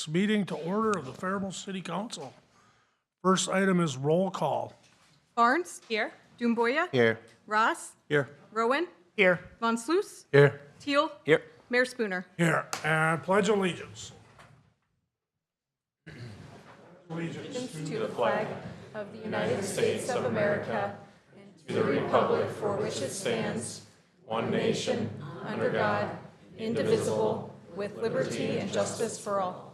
Meeting to order of the Faribault City Council. First item is roll call. Barnes. Here. Doomboya. Here. Ross. Here. Rowan. Here. Von Sluis. Here. Teal. Here. Mayor Spooner. Here, and pledge allegiance. Allegiance. To the flag of the United States of America and to the republic for which it stands, one nation, under God, indivisible, with liberty and justice for all.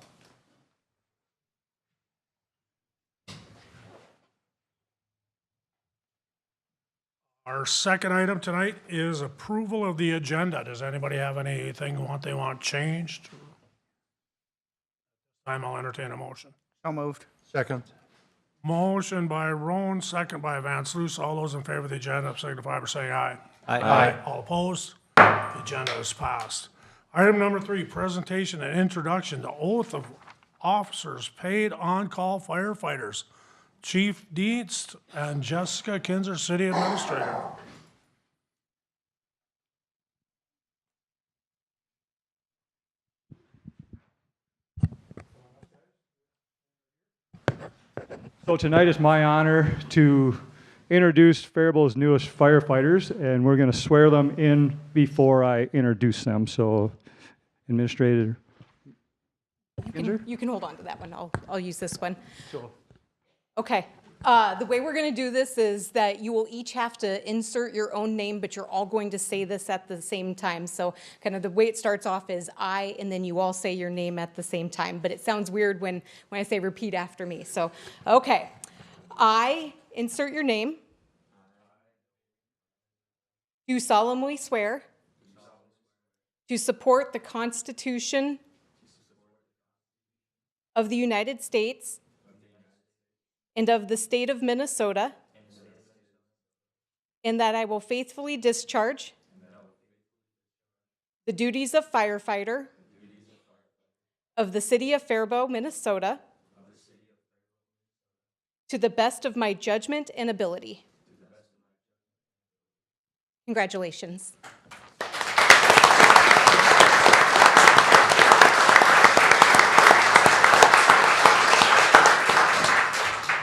Our second item tonight is approval of the agenda. Does anybody have anything they want changed? I'll entertain a motion. So moved. Second. Motion by Roan, second by Van Sluis. All those in favor of the agenda signify by saying aye. Aye. All opposed? The agenda is passed. Item number 3, presentation and introduction to oath of officers paid on-call firefighters. Chief Dienst and Jessica Kinzer, City Administrator. So tonight is my honor to introduce Faribault's newest firefighters, and we're going to swear them in before I introduce them. So, Administrator. You can hold on to that one. I'll use this one. Sure. Okay. The way we're going to do this is that you will each have to insert your own name, but you're all going to say this at the same time. So kind of the way it starts off is I, and then you all say your name at the same time. But it sounds weird when I say repeat after me. So, okay. I, insert your name, do solemnly swear to support the Constitution of the United States and of the state of Minnesota, and that I will faithfully discharge the duties of firefighter of the city of Faribault, Minnesota, to the best of my judgment and ability. Congratulations.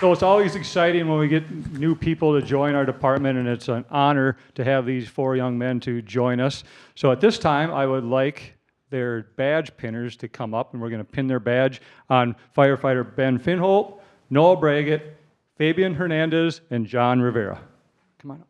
So it's always exciting when we get new people to join our department, and it's an honor to have these 4 young men to join us. So at this time, I would like their badge pinners to come up, and we're going to pin their badge on firefighter Ben Finholt, Noah Braggett, Fabian Hernandez, and John Rivera. Come on up.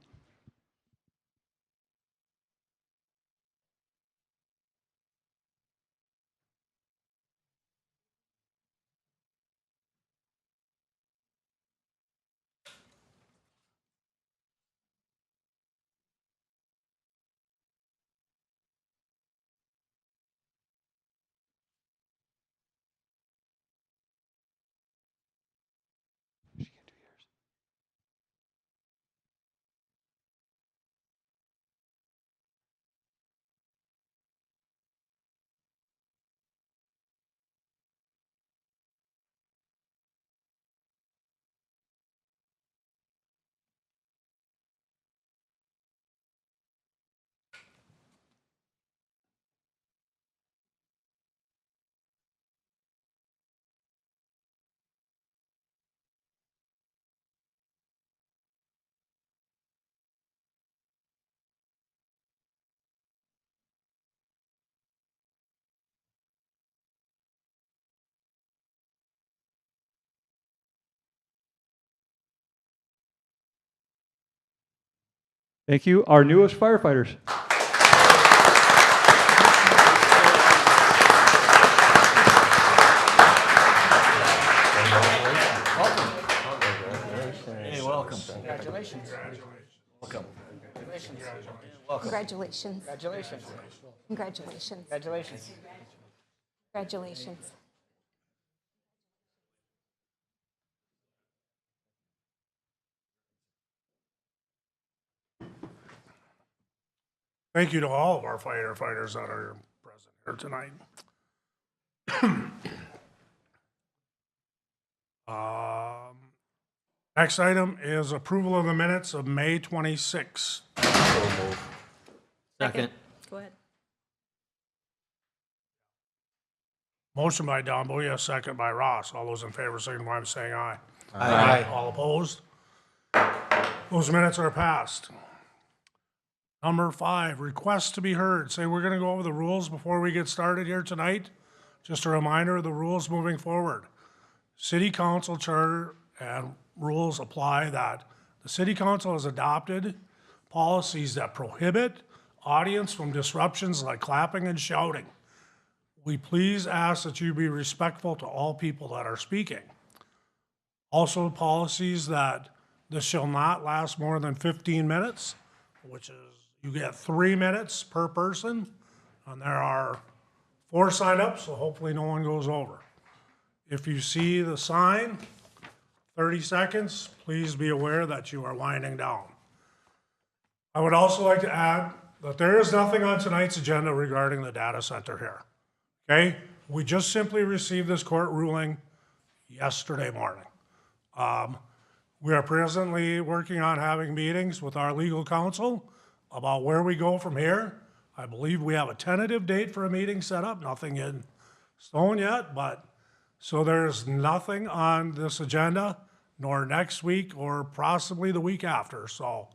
Thank you. Our newest firefighters. Hey, welcome. Congratulations. Welcome. Congratulations. Congratulations. Congratulations. Congratulations. Congratulations. Congratulations. Thank you to all of our firefighters that are present here tonight. Next item is approval of the minutes of May 26. Second. Go ahead. Motion by Don Booyah, second by Ross. All those in favor signify by saying aye. Aye. All opposed? Those minutes are passed. Number 5, requests to be heard. Say, we're gonna go over the rules before we get started here tonight. Just a reminder of the rules moving forward. City council charter and rules apply that the city council has adopted policies that prohibit audience from disruptions like clapping and shouting. We please ask that you be respectful to all people that are speaking. Also, policies that this shall not last more than 15 minutes, which is you get 3 minutes per person, and there are 4 sign-ups, so hopefully no one goes over. If you see the sign, 30 seconds, please be aware that you are winding down. I would also like to add that there is nothing on tonight's agenda regarding the data center here. Okay? We just simply received this court ruling yesterday morning. We are presently working on having meetings with our legal counsel about where we go from here. I believe we have a tentative date for a meeting set up, nothing in stone yet, but so there's nothing on this agenda, nor next week or possibly the week after. So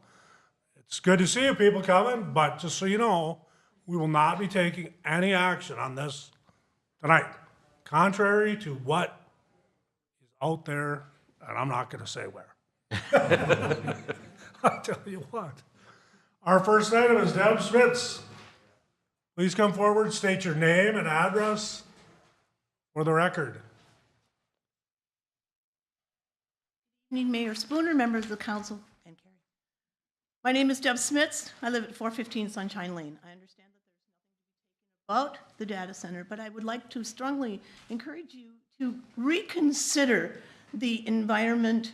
it's good to see you people coming, but just so you know, we will not be taking any action on this tonight, contrary to what is out there, and I'm not gonna say where. I'll tell you what. Our first item is Deb Smits. Please come forward, state your name and address for the record. Evening, Mayor Spooner, members of the council, and Carrie. My name is Deb Smits. I live at 415 Sunshine Lane. I understand that there's nothing to be taken about the data center, but I would like to strongly encourage you to reconsider the environment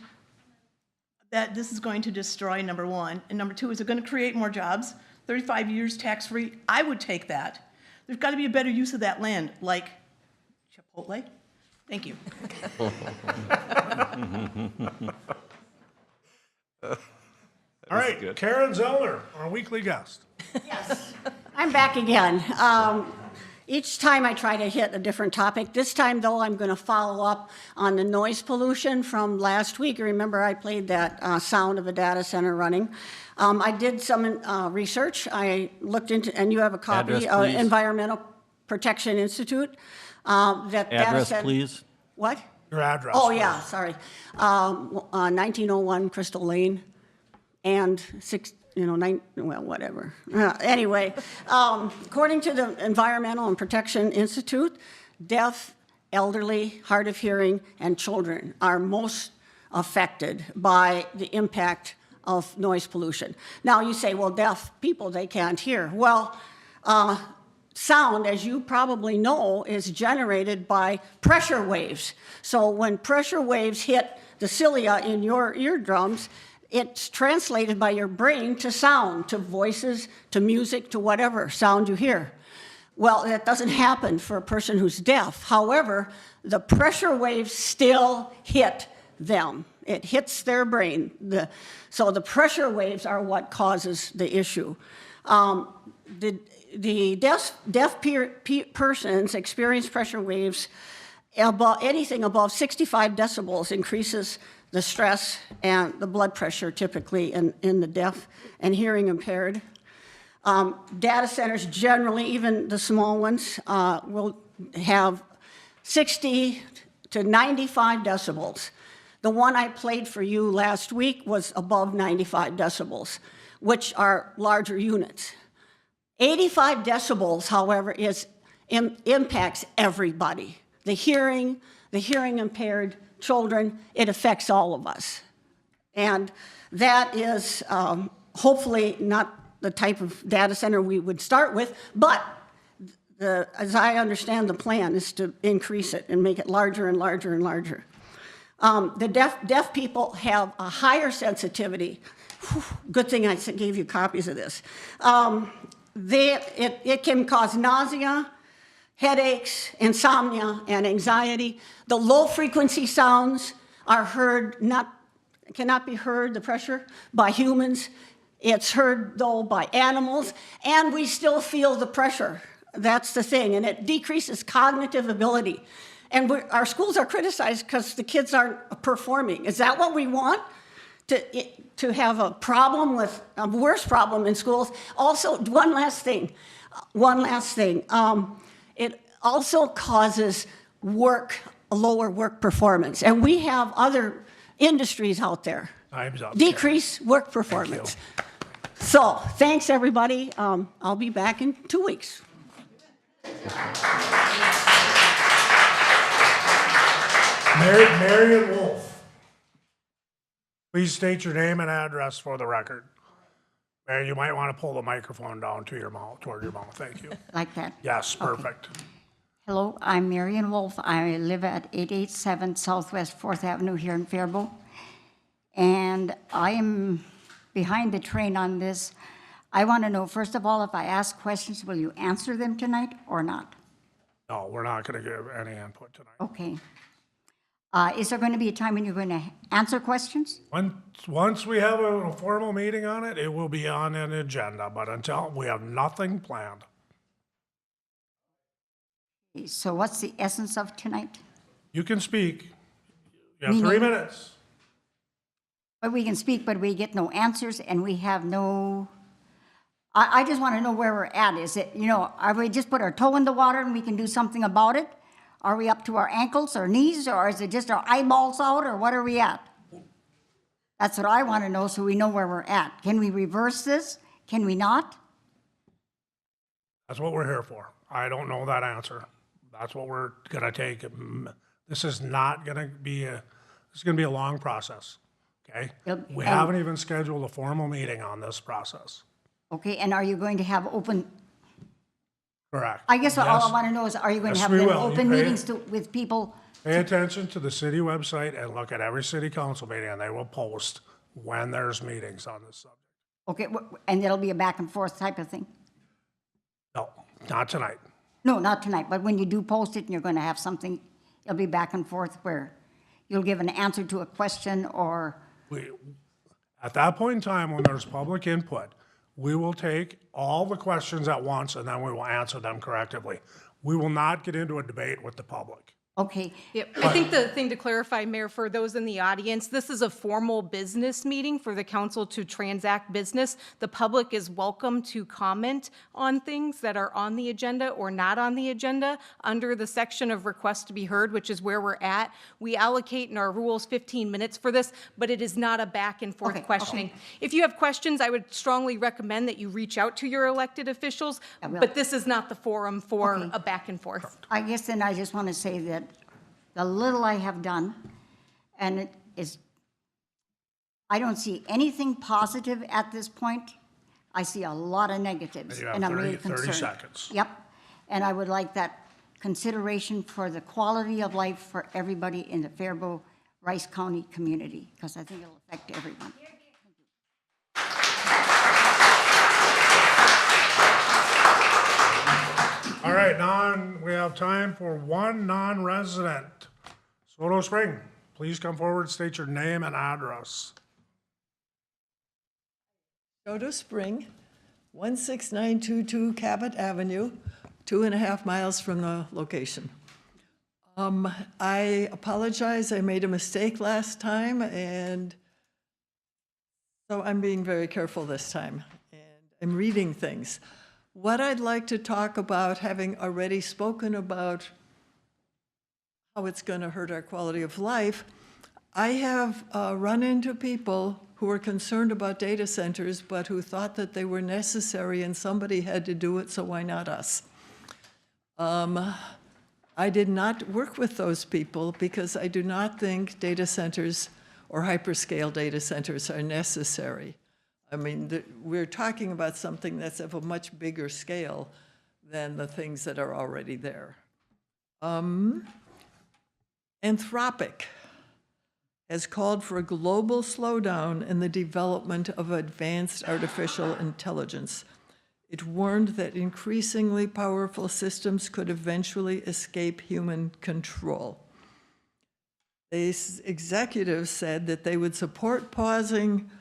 that this is going to destroy, number one. And number two, is it going to create more jobs? 35 years tax-free, I would take that. There's got to be a better use of that land, like Chipotle. Thank you. All right, Karen Zellner, our weekly guest. Yes, I'm back again. Each time I try to hit a different topic. This time, though, I'm going to follow up on the noise pollution from last week. Remember, I played that sound of a data center running. I did some research. I looked into, and you have a copy Address, of please. Environmental Protection Institute. That data Address, center- please. What? Your address. Oh, please. yeah, sorry. 1901 Crystal Lane and well, whatever. Anyway, according to the Environmental and Protection Institute, deaf, elderly, hard of hearing, and children are most affected by the impact of noise pollution. Now you say, well, deaf people, they can't hear. Well, sound, as you probably know, is generated by pressure waves. So when pressure waves hit the cilia in your eardrums, it's translated by your brain to sound, to voices, to music, to whatever sound you hear. Well, that doesn't happen for a person who's deaf. However, the pressure waves still hit them. It hits their brain. So the pressure waves are what causes the issue. The deaf persons experience pressure waves anything above 65 decibels increases the stress and the blood pressure typically in the deaf and hearing impaired. Data centers generally, even the small ones, will have 60 to 95 decibels. The one I played for you last week was above 95 decibels, which are larger units. 85 decibels, however, impacts everybody. The hearing impaired, children, it affects all of us. And that is hopefully not the type of data center we would start with, but as I understand the plan is to increase it and make it larger and larger and larger. The deaf people have a higher sensitivity. Whew, good thing I gave you copies of this. It can cause nausea, headaches, insomnia, and anxiety. The low-frequency sounds are cannot be heard, the pressure, by humans. It's heard, though, by animals, and we still feel the pressure. That's the thing, and it decreases cognitive ability. And our schools are criticized because the kids aren't performing. Is that what we want? To have a problem with, a worse problem in schools? Also, one last thing. It also causes lower work performance. And we have other industries out there. Time's up. Decrease work performance. So, thanks, everybody. I'll be back in 2 weeks. Marion Wolf. Please state your name and address for the record. Mary, you might want to pull the microphone down to your mouth, toward your mouth. Thank you. Like that? Yes, perfect. Hello, I'm Marion Wolf. I live at 887 Southwest 4th Avenue here in Faribault. And I am behind the train on this. I want to know, first of all, if I ask questions, will you answer them tonight or not? No, we're not going to give any input tonight. Okay. Is there going to be a time when you're going to answer questions? Once we have a formal meeting on it, it will be on an agenda, but until, we have nothing planned. So what's the essence of tonight? You can speak. You have Meaning? 3 minutes. But we can speak, but we get no answers, and we have no... I just want to know where we're at. Is it, are we just put our toe in the water and we can do something about it? Are we up to our ankles or knees, or is it just our eyeballs out, or what are we at? That's what I want to know, so we know where we're at. Can we reverse this? Can we not? That's what we're here for. I don't know that answer. That's what we're going to take. This is not going to be this is going to be a long process, okay? We haven't even scheduled a formal meeting on this process. Okay, and are you going to have open... Correct. I guess all Yes. I want to know is, are you going to Yes, have we then will. open You pay- meetings with people? Pay attention to the city website and look at every city council meeting, and they will post when there's meetings on this subject. Okay, and it'll be a back and forth type of thing? No, not tonight. No, not tonight, but when you do post it and you're going to have something, it'll be back and forth where you'll give an answer to a question or... At that point in time, when there's public input, we will take all the questions at once and then we will answer them correctively. We will not get into a debate with the public. Okay, Yep. I think the thing to clarify, Mayor, for those in the audience, this is a formal business meeting for the council to transact business. The public is welcome to comment on things that are on the agenda or not on the agenda under the section of request to be heard, which is where we're at. We allocate in our rules 15 minutes for this, but it is not a back and forth Okay, questioning. If you have questions, I would strongly recommend that you reach out to your elected officials, I will. but this is not the forum for Okay. a back and forth. I guess then I just want to say that the little I have done, and it is, I don't see anything positive at this point. I see a lot of negatives, You have and I'm 30 really concerned. seconds. Yep, and I would like that consideration for the quality of life for everybody in the Faribault, Rice County community, because I think it'll affect everyone. All right, we have time for one non-resident. Soto Spring, please come forward, state your name and address. Soto Spring, 16922 Cabot Avenue, 2.5 miles from the location. I apologize, I made a mistake last time, and so I'm being very careful this time, and I'm reading things. What I'd like to talk about, having already spoken about how it's going to hurt our quality of life, I have run into people who are concerned about data centers, but who thought that they were necessary and somebody had to do it, so why not us? I did not work with those people because I do not think data centers or hyperscale data centers are necessary. I mean, we're talking about something that's of a much bigger scale than the things that are already there. Anthropic has called for a global slowdown in the development of advanced artificial intelligence. It warned that increasingly powerful systems could eventually escape human control. These executives said that they would support pausing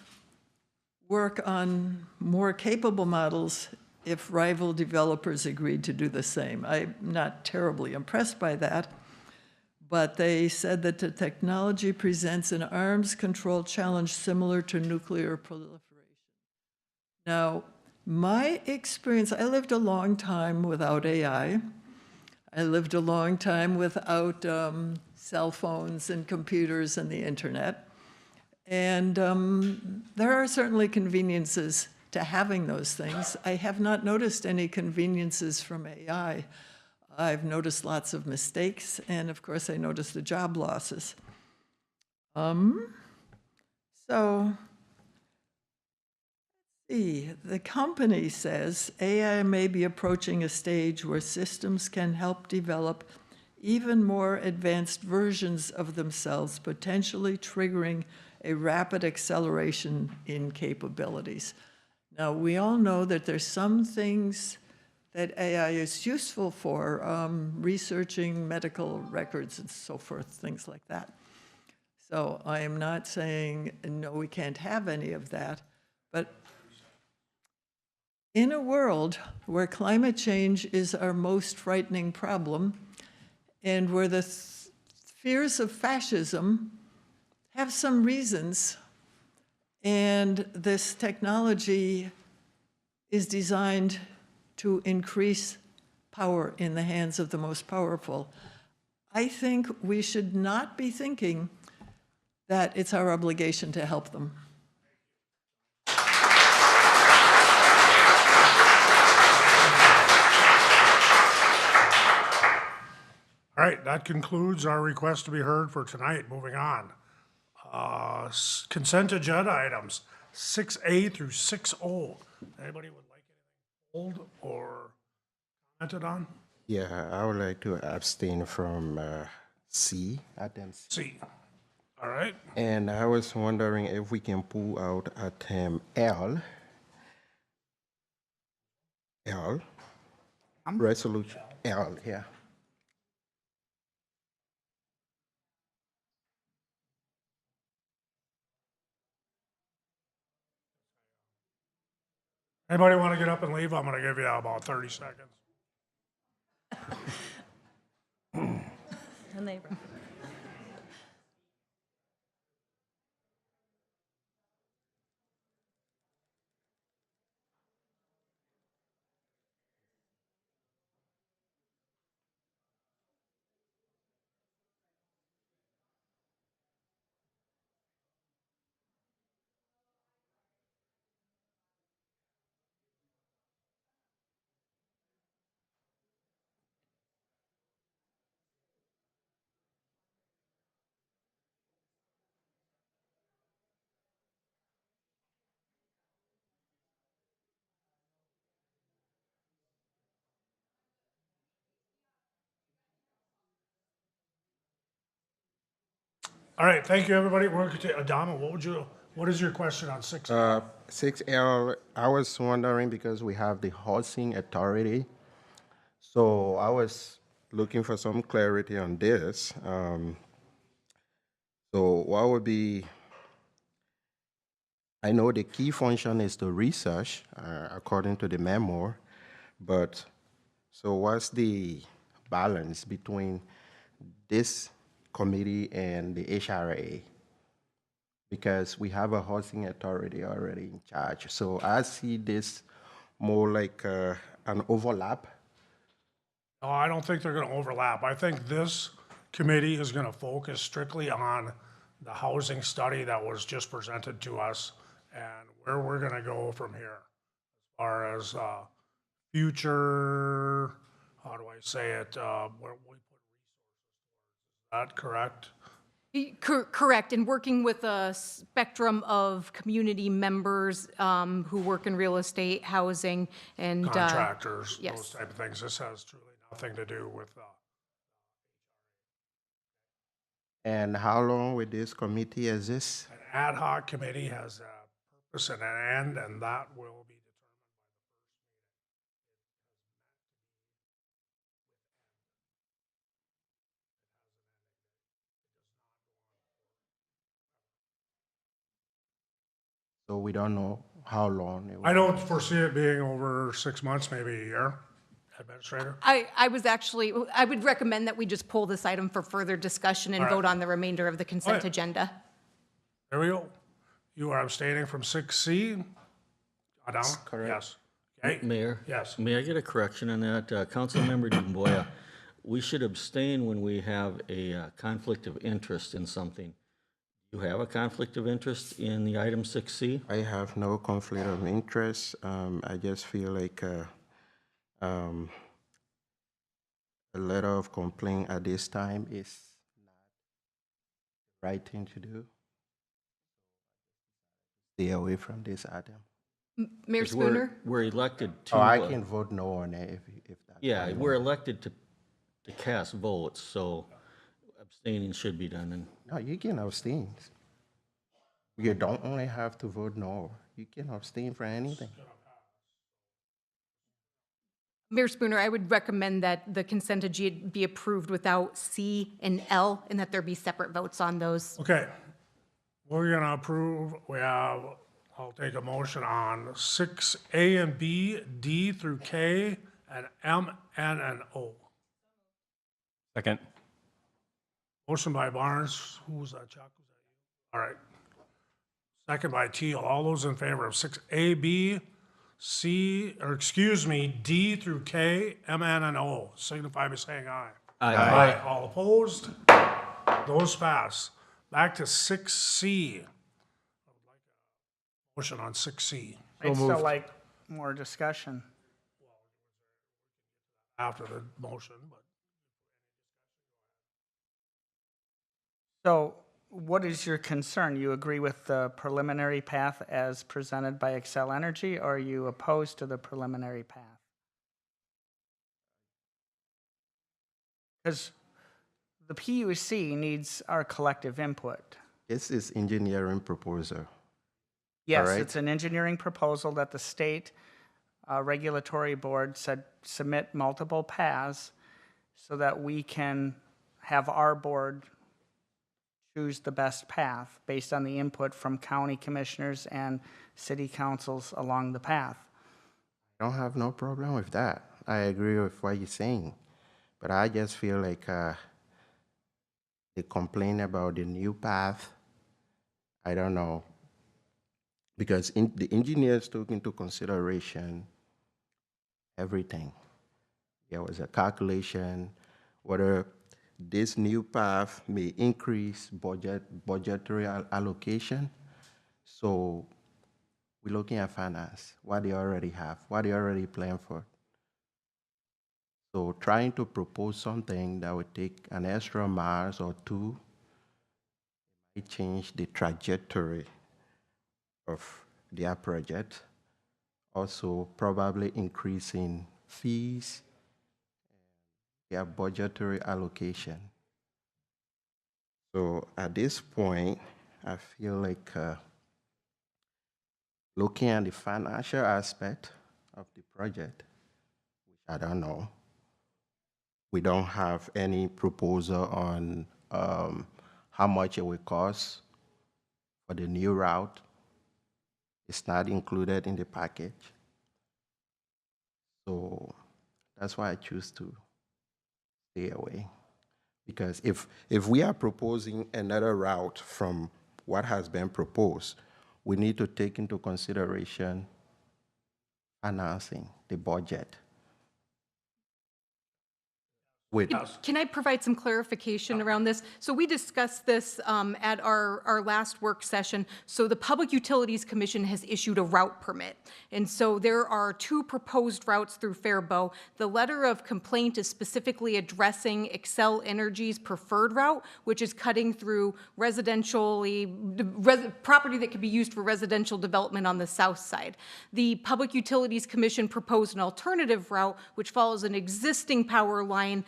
work on more capable models if rival developers agreed to do the same. I'm not terribly impressed by that, but they said that the technology presents an arms control challenge similar to nuclear proliferation. Now, my experience, I lived a long time without AI. I lived a long time without cell phones and computers and the internet. And there are certainly conveniences to having those things. I have not noticed any conveniences from AI. I've noticed lots of mistakes, and of course, I noticed the job losses. So, the company says AI may be approaching a stage where systems can help develop even more advanced versions of themselves, potentially triggering a rapid acceleration in capabilities. Now, we all know that there's some things that AI is useful for, researching medical records and so forth, things like that. So I am not saying, no, we can't have any of that, but in a world where climate change is our most frightening problem, and where the fears of fascism have some reasons, and this technology is designed to increase power in the hands of the most powerful, I think we should not be thinking that it's our obligation to help them. All right, that concludes our request to be heard for tonight. Moving on. Consent agenda items, 6A through 6O. Anybody would like anything pulled or commented on? Yeah, I would like to abstain from C, item C. C. All right, And I was wondering if we can pull out item L. L. Resolution L, yeah. anybody want to get up and leave? I'm going to give you about 30 seconds. And they. All right, thank you, everybody. We're going to, Adama, what is your question on 6? 6L, I was wondering because we have the housing authority. So I was looking for some clarity on this. So what would be, I know the key function is to research, according to the memo, but so what's the balance between this committee and the HRA? Because we have a housing authority already in charge. So I see this more like an overlap. No, I don't think they're going to overlap. I think this committee is going to focus strictly on the housing study that was just presented to us and where we're going to go from here as far as future, how do I say it, where we put resources. Is that correct? Correct, and working with a spectrum of community members who work in real estate, housing, and Contractors, yes. those type of things. This has truly nothing to do with And how long will this committee exist? an ad hoc committee has a purpose and an end, and that will be So we don't know how long it will. I don't foresee it being over 6 months, maybe a year, Administrator. I would recommend that we just pull this item for further discussion and All right. vote on the remainder of the consent Okay. agenda. There we go. You are abstaining from 6C? Down? Correct. Yes. Okay. Mayor? Yes. May I get a correction on that? Councilmember Dumboya, we should abstain when we have a conflict of interest in something. You have a conflict of interest in the item 6C? I have no conflict of interest. I just feel like a letter of complaint at this time is not the right thing to do. Stay away from this item. Mayor 'Cause we're- Spooner? We're elected to. Oh, I can vote no on it if that's. Yeah, what you we're want. elected to cast votes, so abstaining should be done. And No, you can abstain. You don't only have to vote no. You can abstain for anything. Mayor Spooner, I would recommend that the consent agenda be approved without C and L, and that there be separate votes on those. Okay. We're gonna approve, I'll take a motion on 6A and B, D through K, and M, N, and O. Second. Motion by Barnes, who was that, Chuck? Was that you? All right. Second by Teal. All those in favor of 6A, B, C, or excuse me, D through K, M, N, and O, signify by saying aye. Aye. All opposed? Those pass. Back to 6C. I would like a motion on 6C I'd still like more discussion. after the motion, but So what is your concern? You agree with the preliminary path as presented by Excel Energy, or are you opposed to the preliminary path? Because the PUC needs our collective input. This is engineering proposal. Yes, right. it's an engineering proposal that the state regulatory board said submit multiple paths so that we can have our board choose the best path based on the input from county commissioners and city councils along the path. I don't have no problem with that. I agree with what you're saying. But I just feel like they complain about the new path. I don't know. Because the engineers took into consideration everything. There was a calculation whether this new path may increase budgetary allocation. So we're looking at finance, what they already have, what they already planned for. So trying to propose something that would take an extra miles or two might change the trajectory of their project. Also probably increasing fees, their budgetary allocation. So at this point, I feel like looking at the financial aspect of the project, which I don't know, we don't have any proposal on how much it will cost for the new route. It's not included in the package. So that's why I choose to stay away. Because if we are proposing another route from what has been proposed, we need to take into consideration financing, the budget. Can I provide some clarification around this? So we discussed this at our last work session. So the Public Utilities Commission has issued a route permit. And so there are two proposed routes through Faribault. The letter of complaint is specifically addressing Excel Energy's preferred route, which is cutting through property that could be used for residential development on the south side. The Public Utilities Commission proposed an alternative route, which follows an existing power line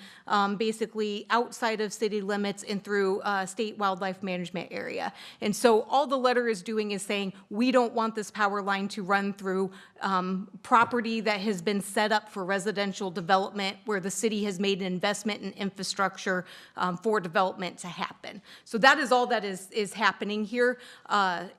basically outside of city limits and through state wildlife management area. And so all the letter is doing is saying, we don't want this power line to run through property that has been set up for residential development where the city has made an investment in infrastructure for development to happen. So that is all that is happening here.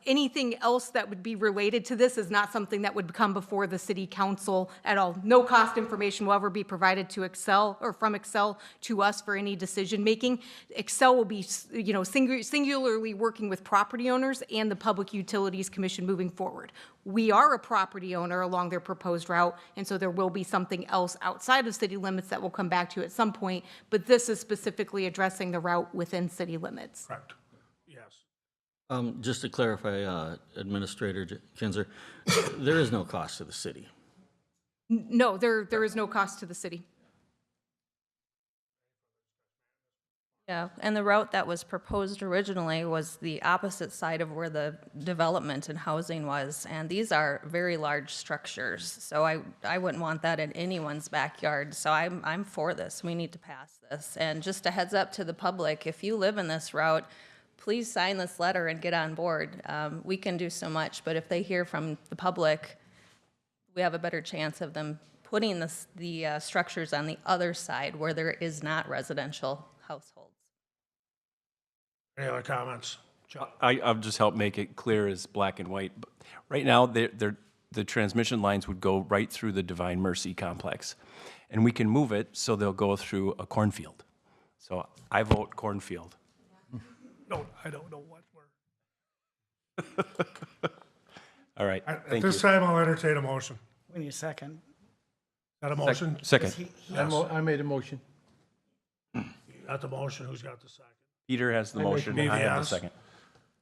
Anything else that would be related to this is not something that would come before the city council at all. No cost information will ever be provided to Excel or from Excel to us for any decision making. Excel will be, singularly working with property owners and the Public Utilities Commission moving forward. We are a property owner along their proposed route, and so there will be something else outside of city limits that we'll come back to at some point, but this is specifically addressing the route within city limits. Correct. Yes. Just to clarify, Administrator Kinzer, there is no cost to the city. No, there is no cost to the city. Yeah, and the route that was proposed originally was the opposite side of where the development and housing was, and these are very large structures, so I wouldn't want that in anyone's backyard, so I'm for this. We need to pass this. And just a heads up to the public, if you live in this route, please sign this letter and get on board. We can do so much, but if they hear from the public, we have a better chance of them putting the structures on the other side where there is not residential households. Any other comments? John? I'll just help make it clear as black and white. Right now, the transmission lines would go right through the Divine Mercy complex. And we can move it so they'll go through a cornfield. So I vote cornfield. No, I don't know what we're. All right, At thank this you. time, I'll entertain a motion. We need a second. Is that a motion? Second. I made a motion. You got the motion, who's got the second? Peter has the motion, Maybe I have the yes. second.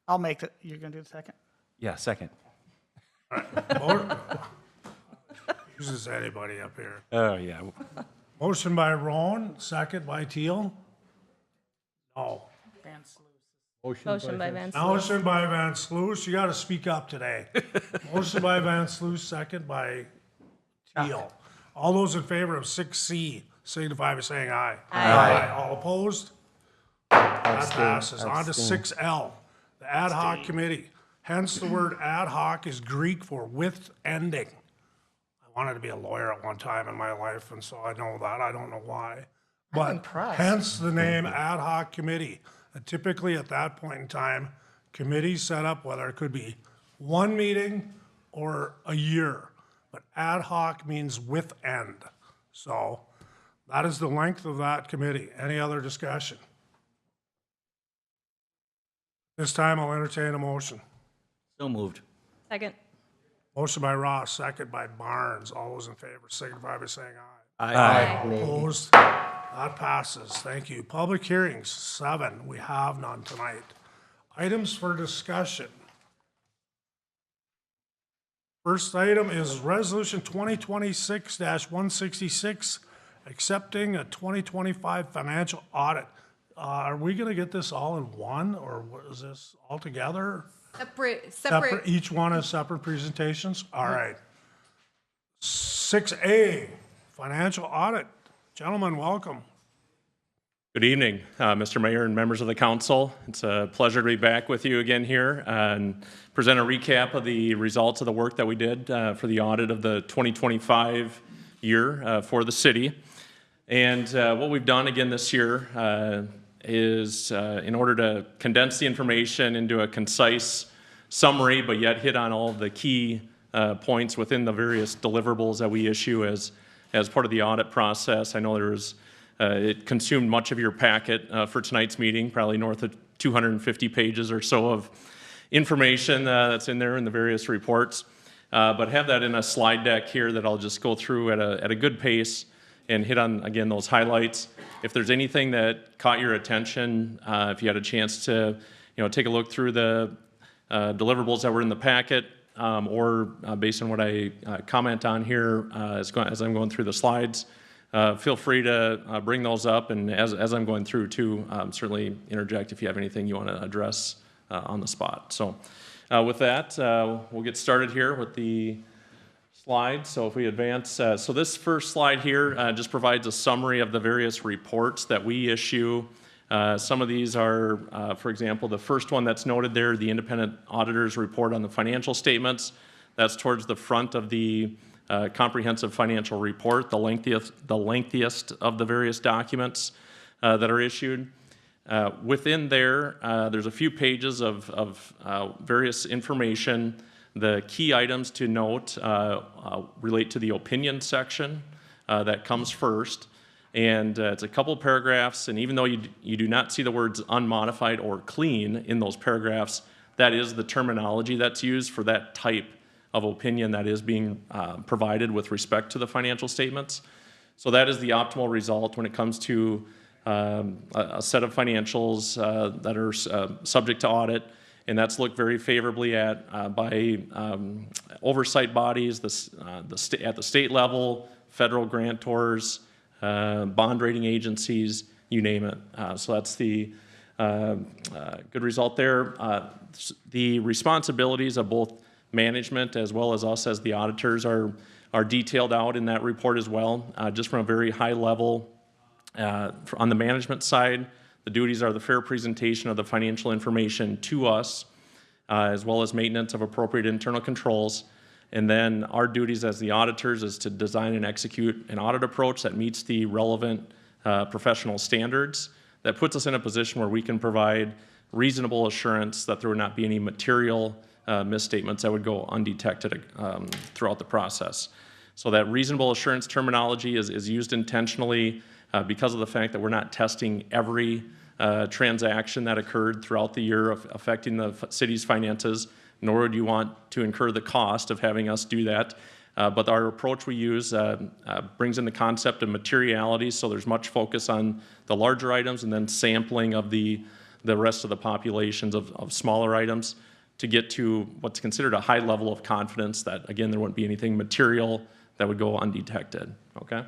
I'll make the, you're going to do the second? Yeah, second. Uses anybody up here. Oh, yeah. Motion by Roan, second by Teal. No. Van Sluis. Motion by Van Sluis. Motion by Van Sluis, you gotta speak up today. Motion by Van Sluis, second by Teal. All those in favor of 6C, signify by saying aye. Aye. All opposed? That passes. On to 6L, the ad hoc committee. Hence, the word ad hoc is Greek for with ending. I wanted to be a lawyer at one time in my life, and so I know that. I don't know why. But impressed. hence the name ad hoc committee. And typically at that point in time, committees set up, whether it could be one meeting or a year. But ad hoc means with end. So that is the length of that committee. Any other discussion? This time I'll entertain a motion. So moved. Second. Motion by Ross, second by Barnes. All those in favor signify by saying aye. Aye. Opposed? That passes. Thank you. Public hearings, 7. We have none tonight. Items for discussion. First item is Resolution 2026-166, accepting a 2025 financial audit. Are we going to get this all in one, or is this all together? Separate. Each one has separate presentations? All right. 6A, financial audit. Gentlemen, welcome. Good evening, Mr. Mayor and members of the council. It's a pleasure to be back with you again here and present a recap of the results of the work that we did for the audit of the 2025 year for the city. And what we've done again this year is in order to condense the information into a concise summary, but yet hit on all the key points within the various deliverables that we issue as part of the audit process. I know there was, it consumed much of your packet for tonight's meeting, probably north of 250 pages or so of information that's in there in the various reports. But have that in a slide deck here that I'll just go through at a good pace and hit on, again, those highlights. If there's anything that caught your attention, if you had a chance to, take a look through the deliverables that were in the packet, or based on what I comment on here as I'm going through the slides, feel free to bring those up, and as I'm going through too, certainly interject if you have anything you want to address on the spot. So with that, we'll get started here with the slide. So if we advance, so this first slide here just provides a summary of the various reports that we issue. Some of these are, for example, the first one that's noted there, the independent auditor's report on the financial statements. That's towards the front of the comprehensive financial report, the lengthiest of the various documents that are issued. Within there, there's a few pages of various information. The key items to note relate to the opinion section that comes first. And it's a couple paragraphs, and even though you do not see the words unmodified or clean in those paragraphs, that is the terminology that's used for that type of opinion that is being provided with respect to the financial statements. So that is the optimal result when it comes to a set of financials that are subject to audit, and that's looked very favorably at by oversight bodies at the state level, federal grantors, bond rating agencies, you name it. So that's the good result there. The responsibilities of both management as well as us as the auditors are detailed out in that report as well, just from a very high level. On the management side, the duties are the fair presentation of the financial information to us, as well as maintenance of appropriate internal controls. And then our duties as the auditors is to design and execute an audit approach that meets the relevant professional standards, that puts us in a position where we can provide reasonable assurance that there would not be any material misstatements that would go undetected throughout the process. So that reasonable assurance terminology is used intentionally because of the fact that we're not testing every transaction that occurred throughout the year affecting the city's finances, nor would you want to incur the cost of having us do that. But our approach we use brings in the concept of materiality, so there's much focus on the larger items and then sampling of the rest of the populations of smaller items to get to what's considered a high level of confidence that, again, there wouldn't be anything material that would go undetected, okay?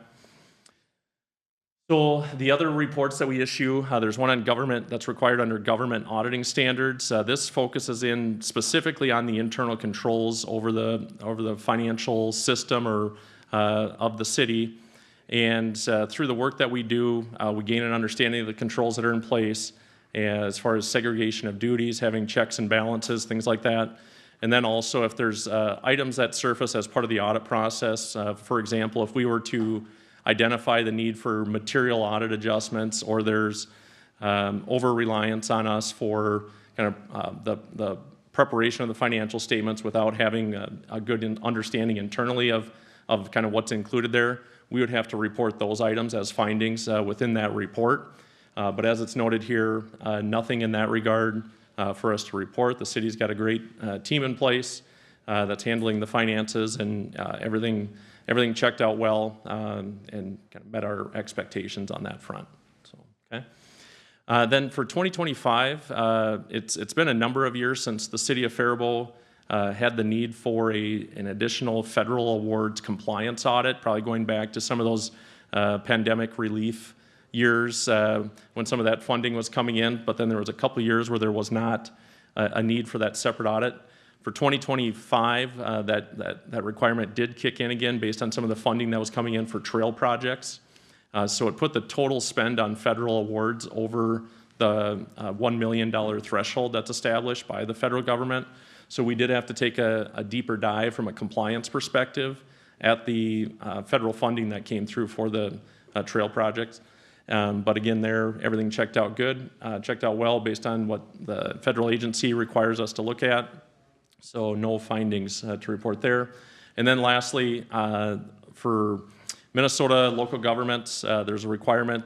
So the other reports that we issue, there's one on government that's required under government auditing standards. This focuses in specifically on the internal controls over the financial system or of the city. And through the work that we do, we gain an understanding of the controls that are in place as far as segregation of duties, having checks and balances, things like that. And then also if there's items that surface as part of the audit process, for example, if we were to identify the need for material audit adjustments, or there's over-reliance on us for kind of the preparation of the financial statements without having a good understanding internally of kind of what's included there, we would have to report those items as findings within that report. But as it's noted here, nothing in that regard for us to report. The city's got a great team in place that's handling the finances, and everything checked out well and kind of met our expectations on that front. So, okay. Then for 2025, it's been a number of years since the city of Faribault had the need for an additional federal awards compliance audit, probably going back to some of those pandemic relief years when some of that funding was coming in, but then there was a couple of years where there was not a need for that separate audit. For 2025, that requirement did kick in again based on some of the funding that was coming in for trail projects. So it put the total spend on federal awards over the $1 million threshold that's established by the federal government. So we did have to take a deeper dive from a compliance perspective at the federal funding that came through for the trail projects. But again, everything checked out good, checked out well based on what the federal agency requires us to look at. So no findings to report there. And then lastly, for Minnesota local governments, there's a requirement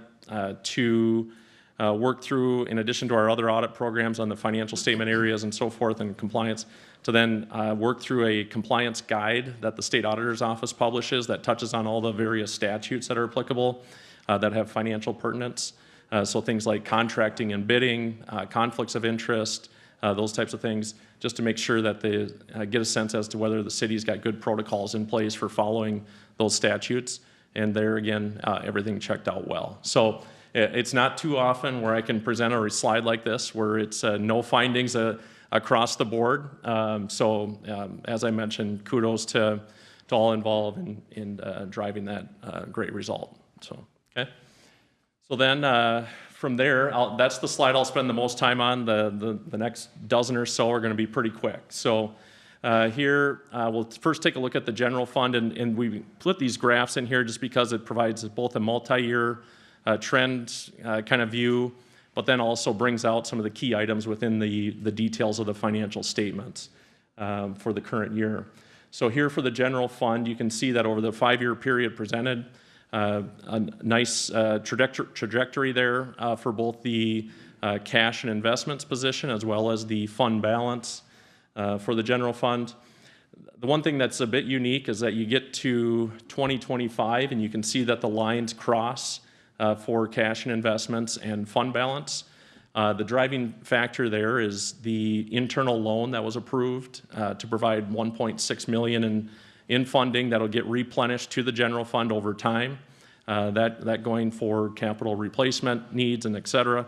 to work through, in addition to our other audit programs on the financial statement areas and so forth and compliance, to then work through a compliance guide that the state auditor's office publishes that touches on all the various statutes that are applicable that have financial pertinence. So things like contracting and bidding, conflicts of interest, those types of things, just to make sure that they get a sense as to whether the city's got good protocols in place for following those statutes. And there again, everything checked out well. So it's not too often where I can present a slide like this where it's no findings across the board. So as I mentioned, kudos to all involved in driving that great result. So, okay. So then from there, that's the slide I'll spend the most time on. The next dozen or so are going to be pretty quick. So here, we'll first take a look at the general fund, and we put these graphs in here just because it provides both a multi-year trend kind of view, but then also brings out some of the key items within the details of the financial statements for the current year. So here for the general fund, you can see that over the 5-year period presented, a nice trajectory there for both the cash and investments position as well as the fund balance for the general fund. The one thing that's a bit unique is that you get to 2025 and you can see that the lines cross for cash and investments and fund balance. The driving factor there is the internal loan that was approved to provide $1.6 million in funding that'll get replenished to the general fund over time. That going for capital replacement needs and et cetera.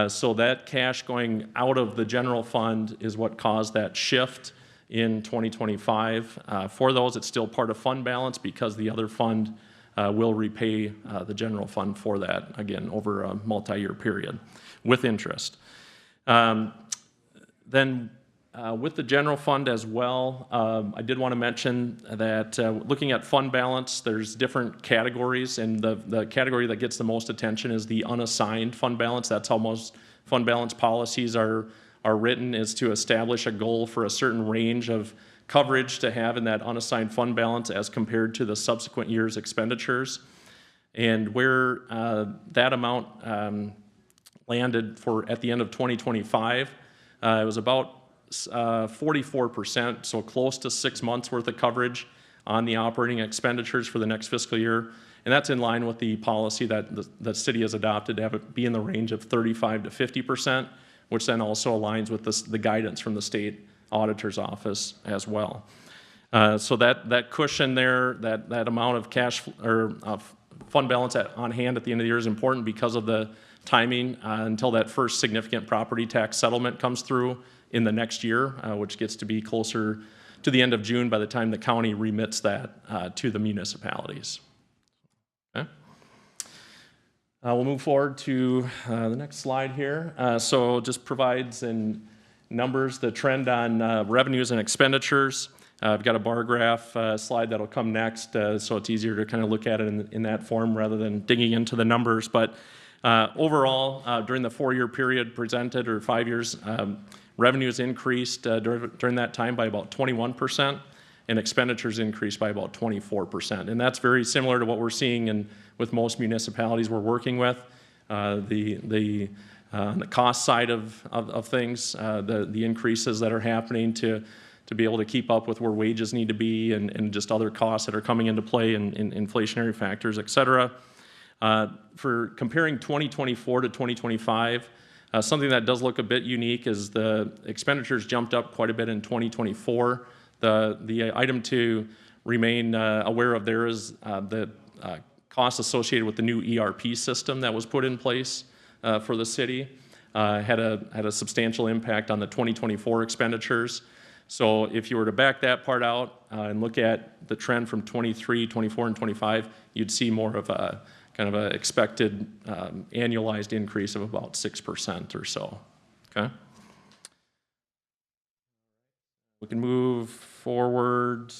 So that cash going out of the general fund is what caused that shift in 2025. For those, it's still part of fund balance because the other fund will repay the general fund for that, again, over a multi-year period with interest. Then with the general fund as well, I did want to mention that looking at fund balance, there's different categories, and the category that gets the most attention is the unassigned fund balance. That's how most fund balance policies are written, is to establish a goal for a certain range of coverage to have in that unassigned fund balance as compared to the subsequent year's expenditures. And where that amount landed for at the end of 2025, it was about 44%, so close to 6 months worth of coverage on the operating expenditures for the next fiscal year. And that's in line with the policy that the city has adopted to have it be in the range of 35 to 50%, which then also aligns with the guidance from the state auditor's office as well. So that cushion there, that amount of cash or fund balance on hand at the end of the year is important because of the timing until that first significant property tax settlement comes through in the next year, which gets to be closer to the end of June by the time the county remits that to the municipalities. Okay. We'll move forward to the next slide here. So just provides in numbers the trend on revenues and expenditures. I've got a bar graph slide that'll come next, so it's easier to kind of look at it in that form rather than digging into the numbers. But overall, during the 4-year period presented, or 5 years, revenues increased during that time by about 21%, and expenditures increased by about 24%. And that's very similar to what we're seeing with most municipalities we're working with. The cost side of things, the increases that are happening to be able to keep up with where wages need to be and just other costs that are coming into play and inflationary factors, et cetera. For comparing 2024 to 2025, something that does look a bit unique is the expenditures jumped up quite a bit in 2024. The item to remain aware of there is the costs associated with the new ERP system that was put in place for the city. Had a substantial impact on the 2024 expenditures. So if you were to back that part out and look at the trend from 23, 24, and 25, you'd see more of a kind of an expected annualized increase of about 6% or so. Okay. We can move forward.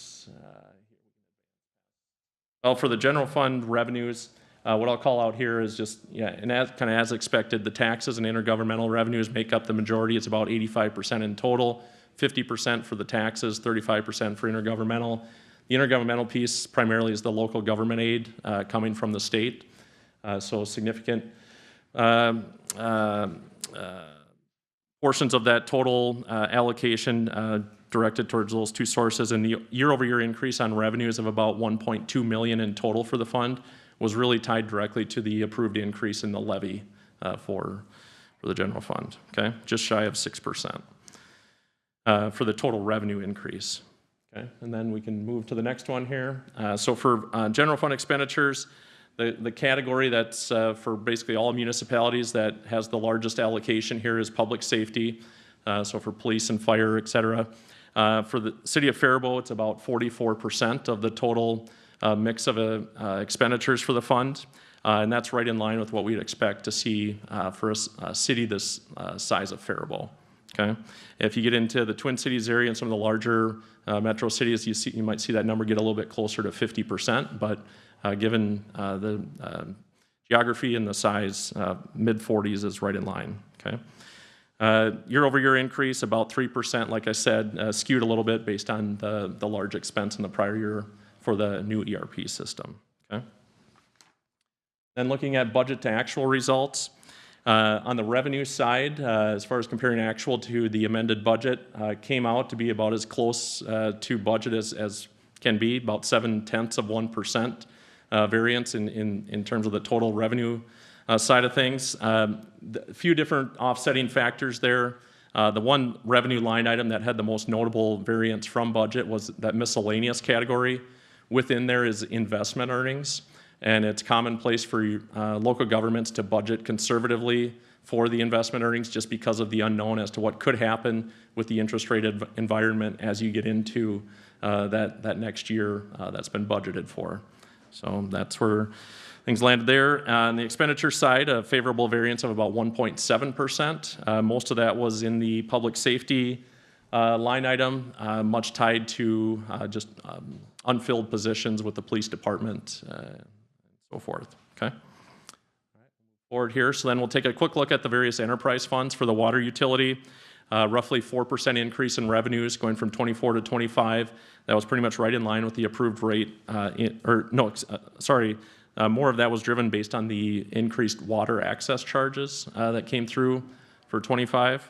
Well, for the general fund revenues, what I'll call out here is just, and as expected, the taxes and intergovernmental revenues make up the majority. It's about 85% in total, 50% for the taxes, 35% for intergovernmental. The intergovernmental piece primarily is the local government aid coming from the state. So significant portions of that total allocation directed towards those two sources, and the year-over-year increase on revenues of about $1.2 million in total for the fund was really tied directly to the approved increase in the levy for the general fund, okay? Just shy of 6% for the total revenue increase, okay? And then we can move to the next one here. So for general fund expenditures, the category that's for basically all municipalities that has the largest allocation here is public safety, so for police and fire, et cetera. For the city of Faribault, it's about 44% of the total mix of expenditures for the fund. And that's right in line with what we'd expect to see for a city this size of Faribault. Okay. If you get into the Twin Cities area and some of the larger metro cities, you might see that number get a little bit closer to 50%. But given the geography and the size, mid-40s is right in line. Okay. Year-over-year increase about 3%. Like I said, skewed a little bit based on the large expense in the prior year for the new ERP system. Okay. Then looking at budget to actual results. On the revenue side, as far as comparing actual to the amended budget, came out to be about as close to budget as can be, about 0.7% variance in terms of the total revenue side of things. A few different offsetting factors there. The one revenue line item that had the most notable variance from budget was that miscellaneous category. Within there is investment earnings. And it's commonplace for local governments to budget conservatively for the investment earnings just because of the unknown as to what could happen with the interest rate environment as you get into that next year that's been budgeted for. So that's where things landed there. On the expenditure side, a favorable variance of about 1.7%. Most of that was in the public safety line item, much tied to just unfilled positions with the police department. So forth, okay? Forward here, so then we'll take a quick look at the various enterprise funds for the water utility. Roughly 4% increase in revenues going from 24 to 25. That was pretty much right in line with the approved rate, more of that was driven based on the increased water access charges that came through for 25.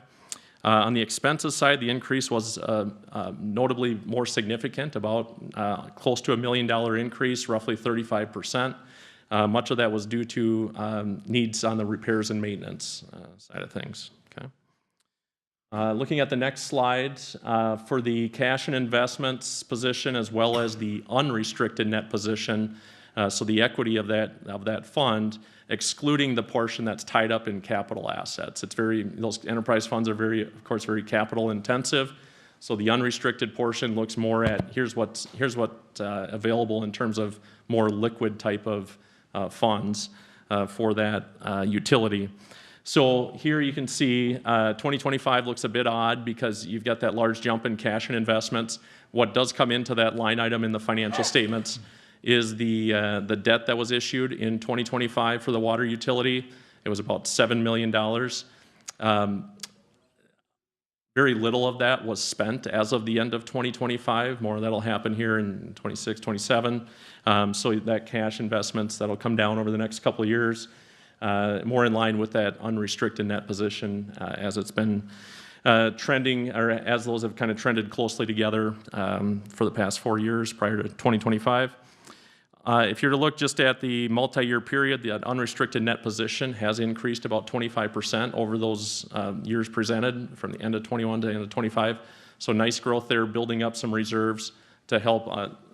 On the expenses side, the increase was notably more significant, about close to $1 million increase, roughly 35%. Much of that was due to needs on the repairs and maintenance side of things. Okay. Looking at the next slide, for the cash and investments position as well as the unrestricted net position, so the equity of that fund, excluding the portion that's tied up in capital assets. Those enterprise funds are of course, very capital intensive. So the unrestricted portion looks more at here's what's available in terms of more liquid type of funds for that utility. So here you can see 2025 looks a bit odd because you've got that large jump in cash and investments. What does come into that line item in the financial statements is the debt that was issued in 2025 for the water utility. It was about $7 million. Very little of that was spent as of the end of 2025. More of that will happen here in 26, 27. So that cash investments, that'll come down over the next couple of years, more in line with that unrestricted net position as it's been trending, or as those have kind of trended closely together for the past 4 years prior to 2025. If you're to look just at the multi-year period, the unrestricted net position has increased about 25% over those years presented from the end of 21 to the end of 25. So nice growth there, building up some reserves to help,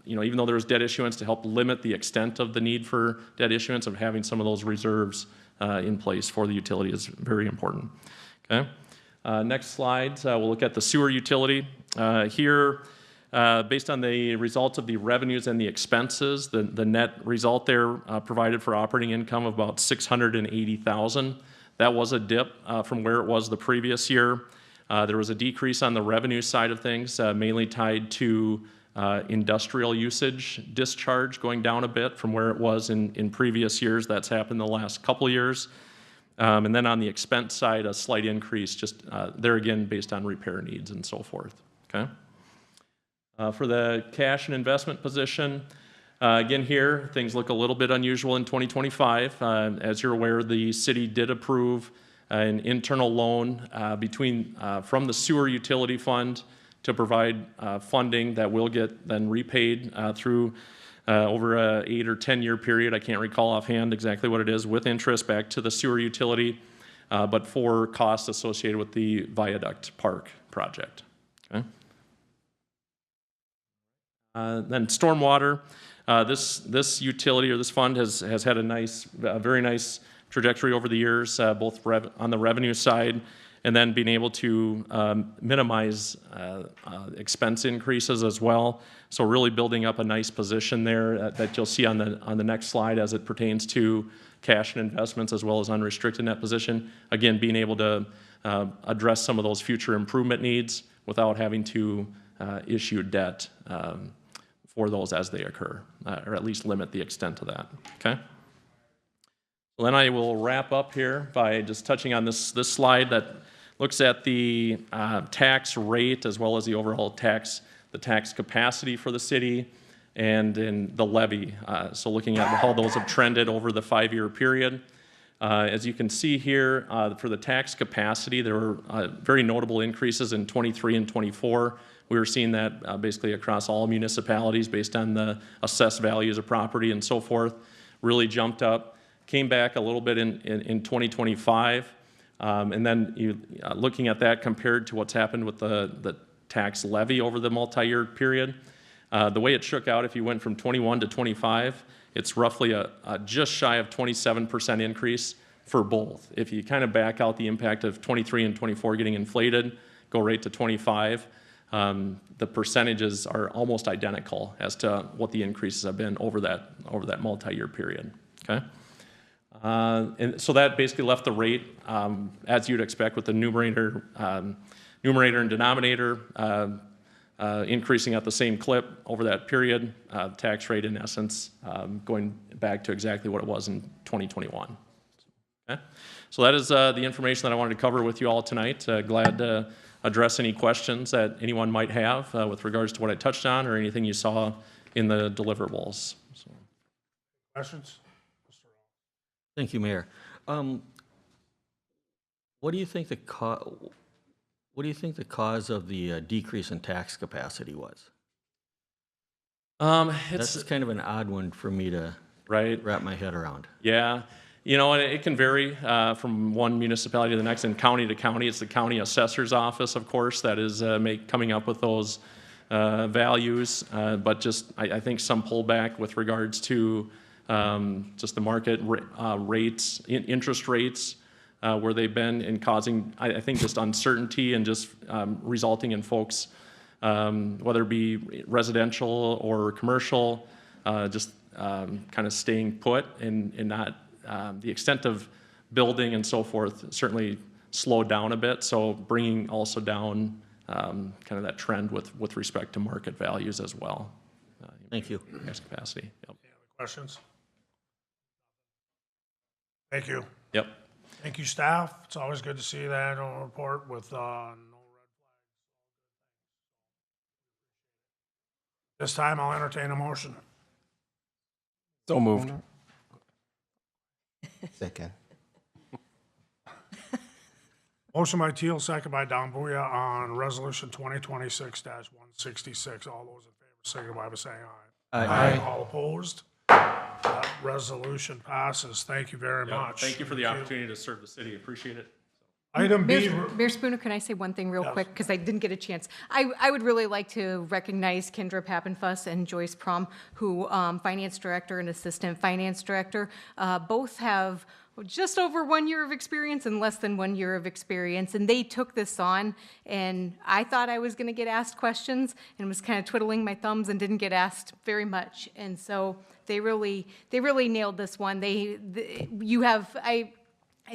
even though there was debt issuance, to help limit the extent of the need for debt issuance, of having some of those reserves in place for the utility is very important. Okay. Next slide, we'll look at the sewer utility. Here, based on the results of the revenues and the expenses, the net result there provided for operating income of about $680,000. That was a dip from where it was the previous year. There was a decrease on the revenue side of things, mainly tied to industrial usage discharge going down a bit from where it was in previous years. That's happened the last couple years. And then on the expense side, a slight increase, just there again based on repair needs and so forth. Okay. For the cash and investment position, again here, things look a little bit unusual in 2025. As you're aware, the city did approve an internal loan from the sewer utility fund to provide funding that will get then repaid through over a 8 or 10 year period. I can't recall offhand exactly what it is, with interest back to the sewer utility, but for costs associated with the viaduct park project. Okay. Then stormwater, this utility or this fund has had a very nice trajectory over the years, both on the revenue side and then being able to minimize expense increases as well. So really building up a nice position there that you'll see on the next slide as it pertains to cash and investments as well as unrestricted net position. Again, being able to address some of those future improvement needs without having to issue debt for those as they occur, or at least limit the extent of that, okay? Well, then I will wrap up here by just touching on this slide that looks at the tax rate as well as the overall tax capacity for the city and in the levy. So looking at how those have trended over the 5-year period. As you can see here, for the tax capacity, there were very notable increases in 23 and 24. We were seeing that basically across all municipalities based on the assessed values of property and so forth. Really jumped up, came back a little bit in 2025. And then looking at that compared to what's happened with the tax levy over the multi-year period, the way it shook out, if you went from 21 to 25, it's roughly a just shy of 27% increase for both. If you kind of back out the impact of 23 and 24 getting inflated, go right to 25, the percentages are almost identical as to what the increases have been over that multi-year period, okay? And so that basically left the rate, as you'd expect with the numerator and denominator increasing at the same clip over that period, tax rate in essence going back to exactly what it was in 2021. Okay? So that is the information that I wanted to cover with you all tonight. Glad to address any questions that anyone might have with regards to what I touched on or anything you saw in the deliverables. So. Questions? Thank you, Mayor. What do you think the cause of the decrease in tax capacity was? That's kind of an odd one for me to wrap my head around. Yeah, you know, and it can vary from one municipality to the next and county to county. It's the county assessor's office, of course, that is coming up with those values. But just, I think some pullback with regards to just the market rates, interest rates, where they've been and causing, I think, just uncertainty and just resulting in folks, whether it be residential or commercial, just kind of staying put and not, the extent of building and so forth certainly slowed down a bit. So bringing also down kind of that trend with respect to market values as well. Thank you. Tax capacity. Yep. Any other questions? Thank you. Yep. Thank you, staff. It's always good to see that annual report with no red flags. This time I'll entertain a motion. So moved. Second. Motion by Teal, second by Dambuya on resolution 2026-166. All those in favor signify by saying aye. Aye. All opposed? That resolution passes. Thank you very much. Thank you for the opportunity to serve the city. Appreciate it. Item B. Mayor Spooner, can I say one thing real Yes. quick? Because I didn't get a chance. I would really like to recognize Kendra Pappenfuss and Joyce Prom, who, finance director and assistant finance director, both have just over 1 year of experience and less than 1 year of experience. And they took this on, and I thought I was going to get asked questions and was kind of twiddling my thumbs and didn't get asked very much. And so they really nailed this one. I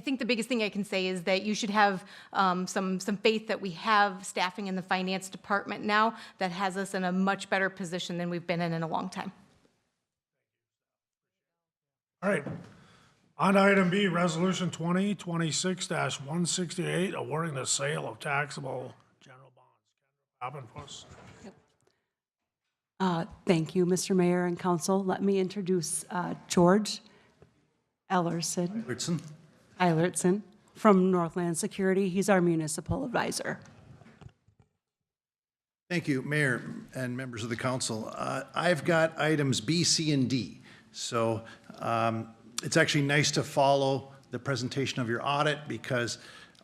think the biggest thing I can say is that you should have some faith that we have staffing in the finance department now that has us in a much better position than we've been in a long time. All right. On to item B, resolution 2026-168, awarding the sale of taxable general bonds. Pappenfuss. Thank you, Mr. Mayor and Council. Let me introduce George Eilertson from Northland Security. He's our municipal advisor. Thank you, Mayor and members of the council. I've got items B, C, and D. So it's actually nice to follow the presentation of your audit because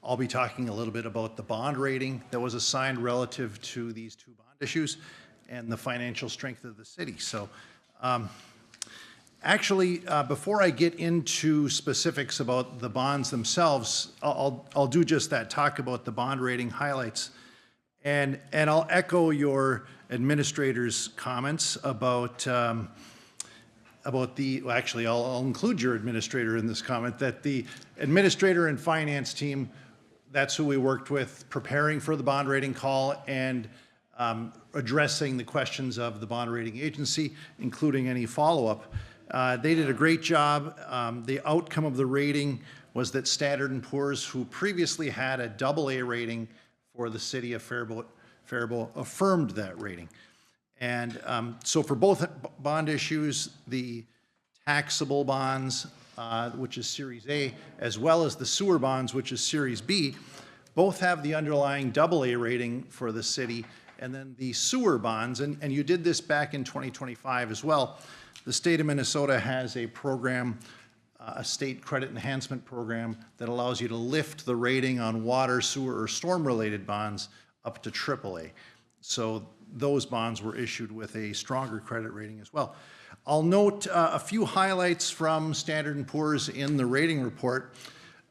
I'll be talking a little bit about the bond rating that was assigned relative to these two bond issues and the financial strength of the city. So Actually, before I get into specifics about the bonds themselves, I'll do just that, talk about the bond rating highlights. And I'll echo your administrator's comments about well, actually, I'll include your administrator in this comment, that the administrator and finance team, that's who we worked with preparing for the bond rating call and addressing the questions of the bond rating agency, including any follow-up. They did a great job. The outcome of the rating was that Standard & Poor's, who previously had a AA rating for the city of Faribault, affirmed that rating. And so for both bond issues, the taxable bonds, which is Series A, as well as the sewer bonds, which is Series B, both have the underlying AA rating for the city. And then the sewer bonds, and you did this back in 2025 as well, the state of Minnesota has a program, a state credit enhancement program that allows you to lift the rating on water, sewer, or storm-related bonds up to AAA. So those bonds were issued with a stronger credit rating as well. I'll note a few highlights from Standard & Poor's in the rating report.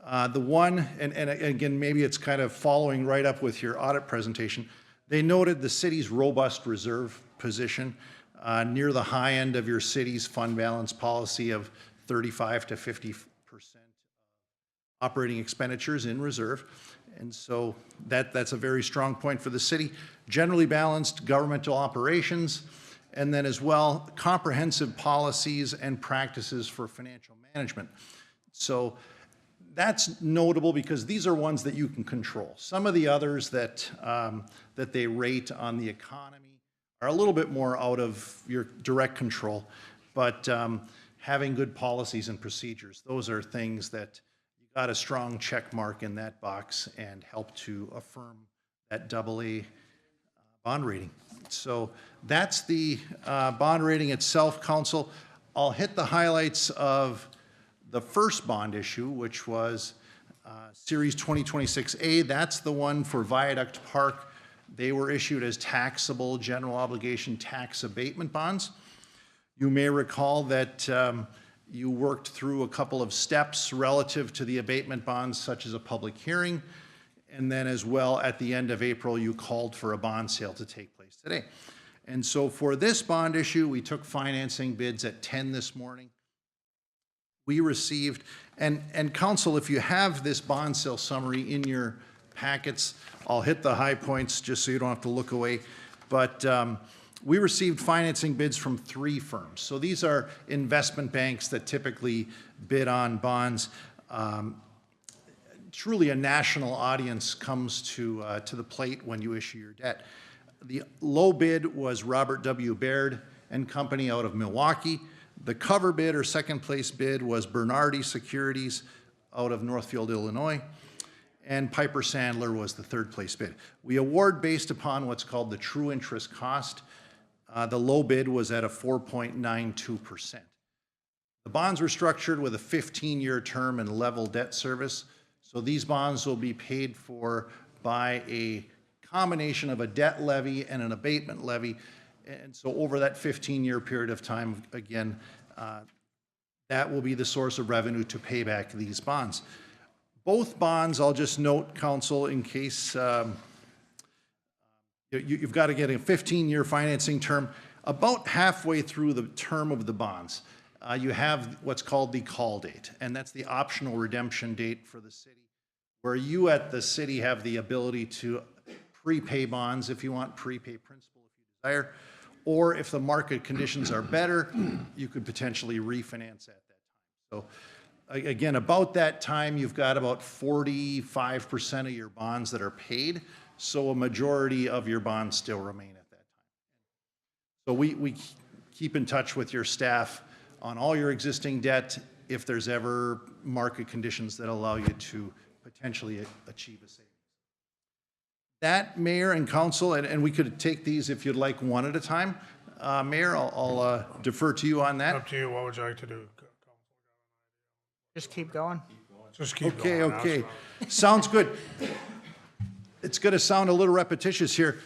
The one, and again, maybe it's kind of following right up with your audit presentation, they noted the city's robust reserve position near the high end of your city's fund balance policy of 35 to 50% operating expenditures in reserve. And so that's a very strong point for the city. Generally balanced governmental operations, and then as well, comprehensive policies and practices for financial management. So that's notable because these are ones that you can control. Some of the others that they rate on the economy are a little bit more out of your direct control, but having good policies and procedures, those are things that you got a strong check mark in that box and help to affirm that AA bond rating. So that's the bond rating itself, Council. I'll hit the highlights of the first bond issue, which was Series 2026A. That's the one for Viaduct Park. They were issued as taxable general obligation tax abatement bonds. You may recall that you worked through a couple of steps relative to the abatement bonds, such as a public hearing, and then as well at the end of April, you called for a bond sale to take place today. And so for this bond issue, we took financing bids at 10 this morning. We received, and Council, if you have this bond sale summary in your packets, I'll hit the high points just so you don't have to look away. But we received financing bids from 3 firms. So these are investment banks that typically bid on bonds. Truly a national audience comes to the plate when you issue your debt. The low bid was Robert W. Baird and Company out of Milwaukee. The cover bid or second place bid was Bernardi Securities out of Northfield, Illinois. And Piper Sandler was the third place bid. We award based upon what's called the true interest cost. The low bid was at a 4.92%. The bonds were structured with a 15-year term and level debt service. So these bonds will be paid for by a combination of a debt levy and an abatement levy. And so over that 15-year period of time, again, that will be the source of revenue to pay back these bonds. Both bonds, I'll just note, Council, in case you've got to get a 15-year financing term, about halfway through the term of the bonds, you have what's called the call date, and that's the optional redemption date for the city, where you at the city have the ability to prepay bonds if you want, prepay principal if you desire, or if the market conditions are better, you could potentially refinance at that time. So again, about that time, you've got about 45% of your bonds that are paid, so a majority of your bonds still remain at that time. So we keep in touch with your staff on all your existing debt if there's ever market conditions that allow you to potentially achieve a savings. That, Mayor and Council, and we could take these if you'd like one at a time. Mayor, I'll defer to you on that. Up to you. What would you like to do? Just keep going. Just keep going. Okay. Sounds good. It's going to sound a little repetitious here.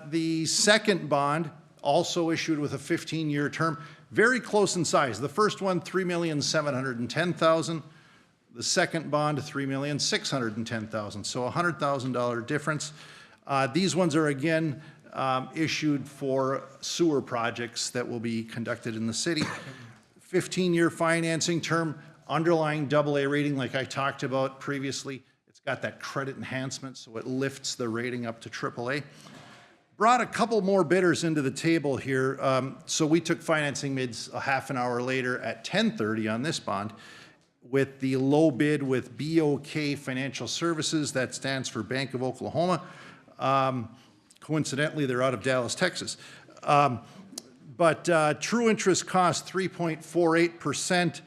The second bond, also issued with a 15-year term, very close in size. The first one, $3,710,000. The second bond, $3,610,000. So $100,000 difference. These ones are again issued for sewer projects that will be conducted in the city. 15-year financing term, underlying AA rating like I talked about previously. It's got that credit enhancement, so it lifts the rating up to AAA. Brought a couple more bidders into the table here. So we took financing bids a half an hour later at 10:30 on this bond with the low bid with BOK Financial Services. That stands for Bank of Oklahoma. Coincidentally, they're out of Dallas, Texas. But true interest cost 3.48%.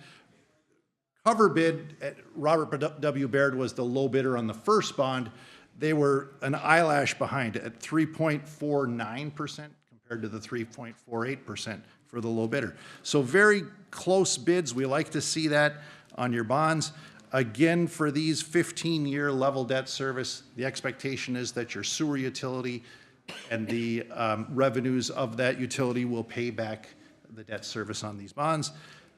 Cover bid at Robert W. Baird was the low bidder on the first bond. They were an eyelash behind at 3.49% compared to the 3.48% for the low bidder. So very close bids. We like to see that on your bonds. Again, for these 15-year level debt service, the expectation is that your sewer utility and the revenues of that utility will pay back the debt service on these bonds.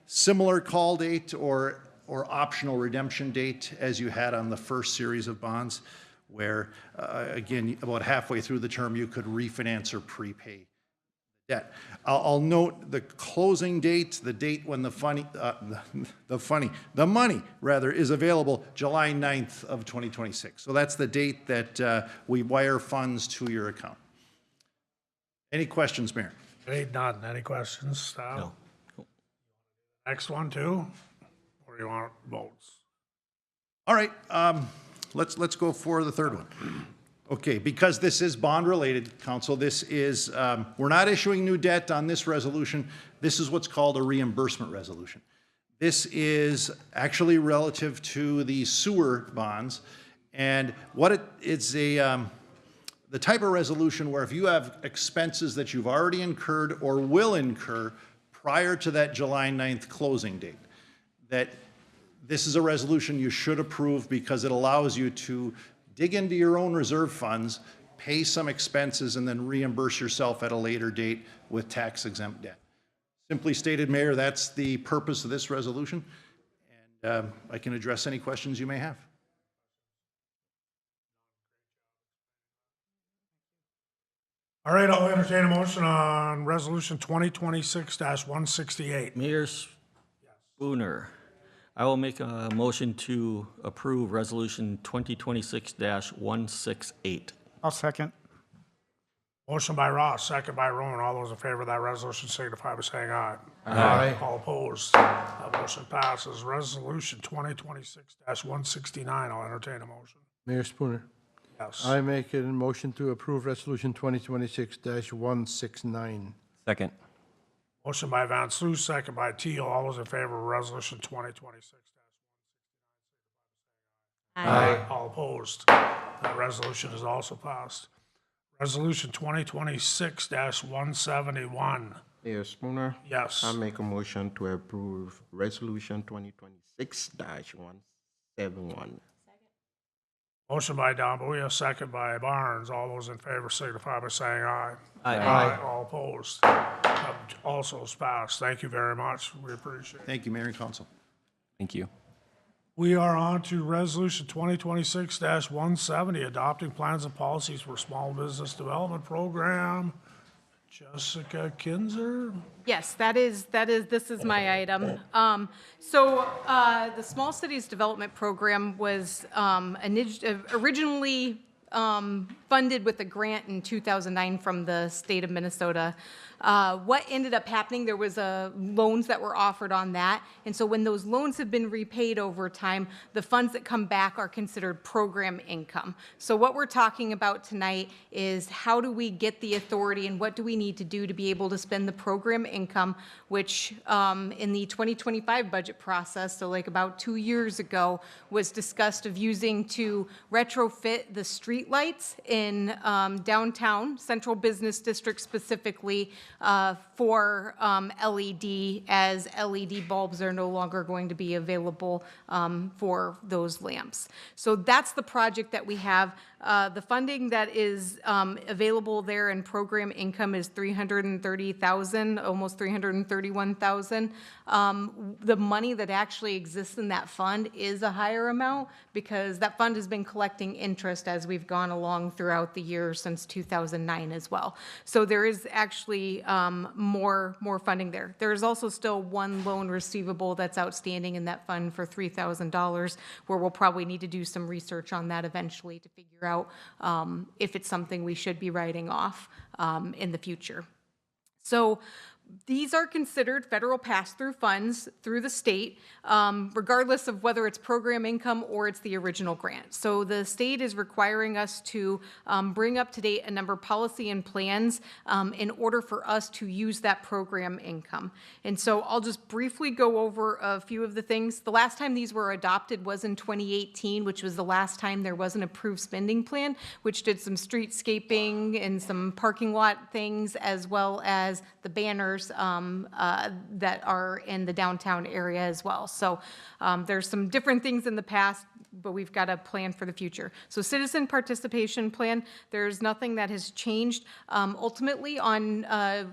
Similar call date or optional redemption date as you had on the first series of bonds, where, again, about halfway through the term, you could refinance or prepay debt. I'll note the closing date, the date when the money is available, July 9th of 2026. So that's the date that we wire funds to your account. Any questions, Mayor? None. Any questions, staff? No. Next one too? Or you want votes? All right, let's go for the third one. Okay, because this is bond-related, Council, this is, we're not issuing new debt on this resolution. This is what's called a reimbursement resolution. This is actually relative to the sewer bonds, and what it's the type of resolution where if you have expenses that you've already incurred or will incur prior to that July 9th closing date, that this is a resolution you should approve because it allows you to dig into your own reserve funds, pay some expenses, and then reimburse yourself at a later date with tax-exempt debt. Simply stated, Mayor, that's the purpose of this resolution, and I can address any questions you may have. All right, I'll entertain a motion on Resolution 2026-168. Mayor Spooner, I will make a motion to approve Resolution 2026-168. I'll second. Motion by Ross, second by Rowan. All those in favor of that resolution signify by saying aye. Aye. All opposed? That motion passes. Resolution 2026-169. I'll entertain a motion. Mayor Spooner, Yes. I make a motion to approve Resolution 2026-169. Second. Motion by Van Sloos, second by Teal. All those in favor of Resolution 2026. Aye. All opposed? That resolution is also passed. Resolution 2026-171. Mayor Spooner? Yes. I make a motion to approve Resolution 2026-171. Motion by Dambuya, second by Barnes. All those in favor signify by saying aye. Aye. All opposed? That also is passed. Thank you very much. We appreciate it. Thank you, Mayor and Council. Thank you. We are on to Resolution 2026-170, adopting plans and policies for small business development program. Jessica Kinzer? Yes, this is my item. The Small Cities Development Program was originally funded with a grant in 2009 from the state of Minnesota. What ended up happening, there was loans that were offered on that, and so when those loans have been repaid over time, the funds that come back are considered program income. So what we're talking about tonight is how do we get the authority and what do we need to do to be able to spend the program income, which in the 2025 budget process, so like about 2 years ago, was discussed of using to retrofit the street lights in downtown, Central Business District specifically, for LED, as LED bulbs are no longer going to be available for those lamps. So that's the project that we have. The funding that is available there in program income is $330,000, almost $331,000. The money that actually exists in that fund is a higher amount because that fund has been collecting interest as we've gone along throughout the year since 2009 as well. So there is actually more funding there. There is also still one loan receivable that's outstanding in that fund for $3,000, where we'll probably need to do some research on that eventually to figure out if it's something we should be writing off in the future. So these are considered federal pass-through funds through the state, regardless of whether it's program income or it's the original grant. So the state is requiring us to bring up to date a number of policy and plans in order for us to use that program income. And so I'll just briefly go over a few of the things. The last time these were adopted was in 2018, which was the last time there was an approved spending plan, which did some streetscaping and some parking lot things, as well as the banners that are in the downtown area as well. So there's some different things in the past, but we've got a plan for the future. So citizen participation plan, there's nothing that has changed. Ultimately, on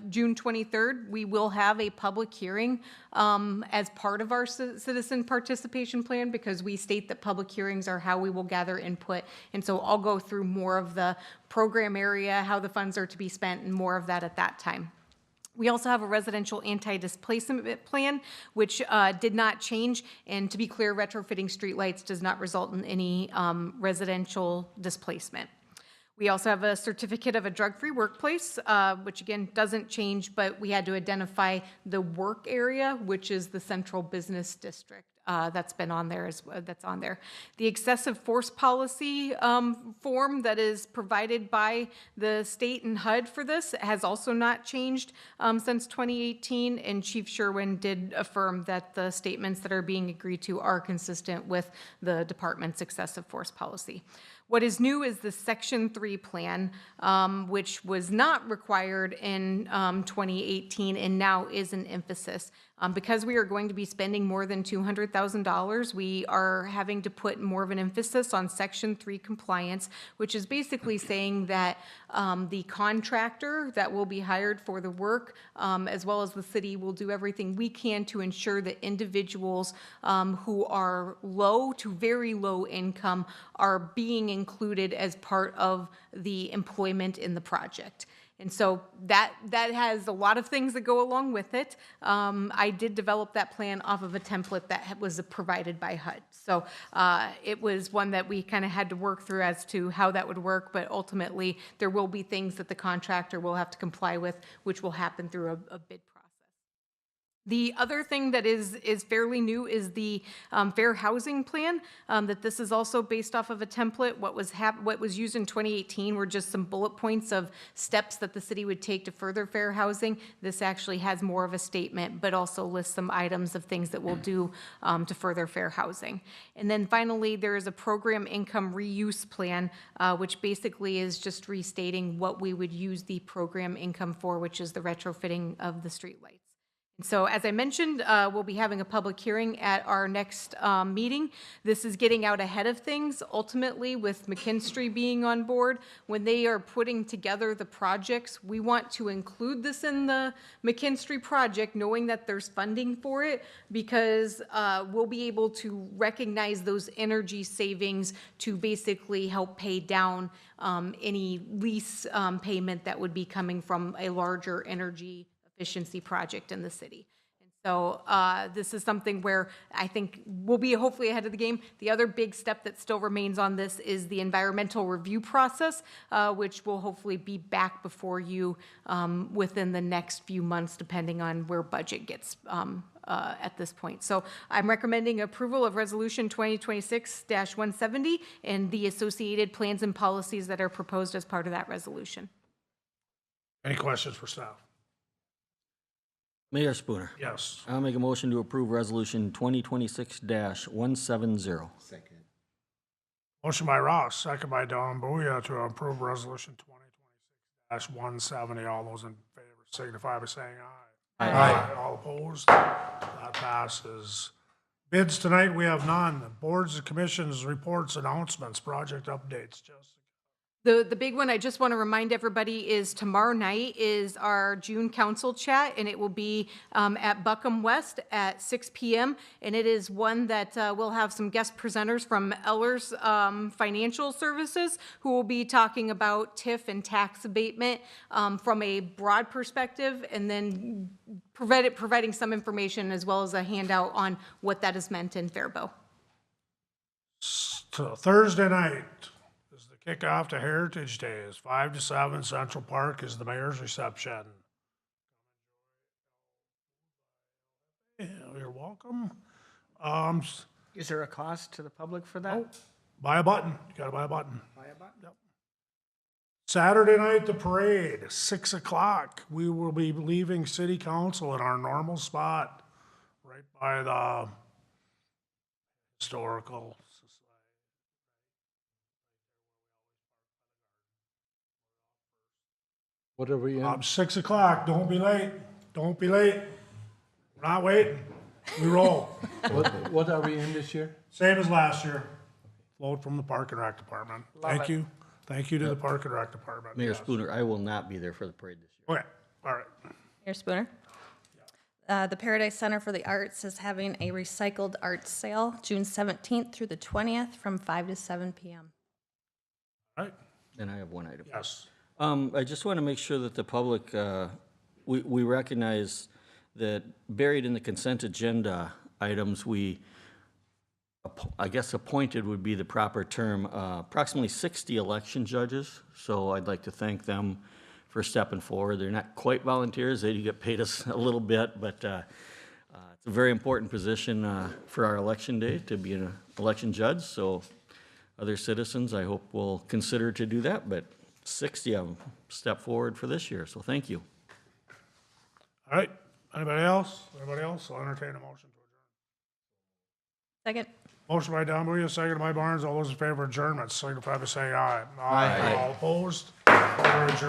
June 23rd, we will have a public hearing as part of our citizen participation plan, because we state that public hearings are how we will gather input. And so I'll go through more of the program area, how the funds are to be spent, and more of that at that time. We also have a residential anti-displacement plan, which did not change. And to be clear, retrofitting streetlights does not result in any residential displacement. We also have a certificate of a drug-free workplace, which again doesn't change, but we had to identify the work area, which is the central business district. That's been on there that's on there. The excessive force policy form that is provided by the state and HUD for this has also not changed since 2018, and Chief Sherwin did affirm that the statements that are being agreed to are consistent with the department's excessive force policy. What is new is the Section 3 plan, which was not required in 2018 and now is an emphasis. Because we are going to be spending more than $200,000, we are having to put more of an emphasis on Section 3 compliance, which is basically saying that the contractor that will be hired for the work, as well as the city, will do everything we can to ensure that individuals who are low to very low income are being included as part of the employment in the project. And so that has a lot of things that go along with it. I did develop that plan off of a template that was provided by HUD. So it was one that we kind of had to work through as to how that would work, but ultimately there will be things that the contractor will have to comply with, which will happen through a bid process. The other thing that is fairly new is the fair housing plan, that this is also based off of a template. What was used in 2018 were just some bullet points of steps that the city would take to further fair housing. This actually has more of a statement, but also lists some items of things that we'll do to further fair housing. And then finally, there is a program income reuse plan, which basically is just restating what we would use the program income for, which is the retrofitting of the streetlights. So as I mentioned, we'll be having a public hearing at our next meeting. This is getting out ahead of things. Ultimately, with McKinstry being on board, when they are putting together the projects, we want to include this in the McKinstry project, knowing that there's funding for it, because we'll be able to recognize those energy savings to basically help pay down any lease payment that would be coming from a larger energy efficiency project in the city. And so this is something where I think we'll be hopefully ahead of the game. The other big step that still remains on this is the environmental review process, which will hopefully be back before you within the next few months, depending on where budget gets at this point. So I'm recommending approval of Resolution 2026-170 and the associated plans and policies that are proposed as part of that resolution. Any questions for staff? Mayor Spooner. Yes. I'll make a motion to approve Resolution 2026-170. Second. Motion by Ross, second by Don Booyah to approve Resolution 2026-170. All those in favor signify by saying aye. Aye. All opposed? That passes. Bids tonight, we have none. Boards and commissions, reports, announcements, project updates. Jessica. The big one, I just want to remind everybody, is tomorrow night is our June council chat, and it will be at Buckham West at 6 p.m. And it is one that we'll have some guest presenters from Ellers Financial Services, who will be talking about TIF and tax abatement from a broad perspective, and then providing some information as well as a handout on what that has meant in Faribault. So Thursday night is the kickoff to Heritage Days. 5 to 7, Central Park is the mayor's reception. Yeah, you're welcome. Is there a cost to the public for that? Buy a button. You gotta buy a button. Buy a button? Saturday night, the parade, 6 o'clock. We will be leaving city council in our normal spot, right by the historical society. What are we in? 6 o'clock. Don't be late. Don't be late. We're not waiting. We roll. What are we in this year? Same as last year. Float from the Park and Rec Department. Thank it. you. Thank you to the Park and Rec Department. Mayor Yes. Spooner, I will not be there for the parade this year. Okay, all right. Mayor Spooner? The Paradise Center for the Arts is having a recycled art sale June 17th through the 20th from 5 to 7 p.m. All right, Then I have one item. yes. I just want to make sure that the public, we recognize that buried in the consent agenda items, I guess appointed would be the proper term, approximately 60 election judges. So I'd like to thank them for stepping forward. They're not quite volunteers, they do get paid us a little bit, but it's a very important position for our election day to be an election judge. So other citizens, I hope, will consider to do that, but 60 of them step forward for this year, so thank you. All right, anybody else? Anybody else? I'll entertain a motion to adjourn. Second. Motion by Don Booyah, second by Barnes. All those in favor of adjournment, signify by saying aye. Aye. All opposed? We're adjourned.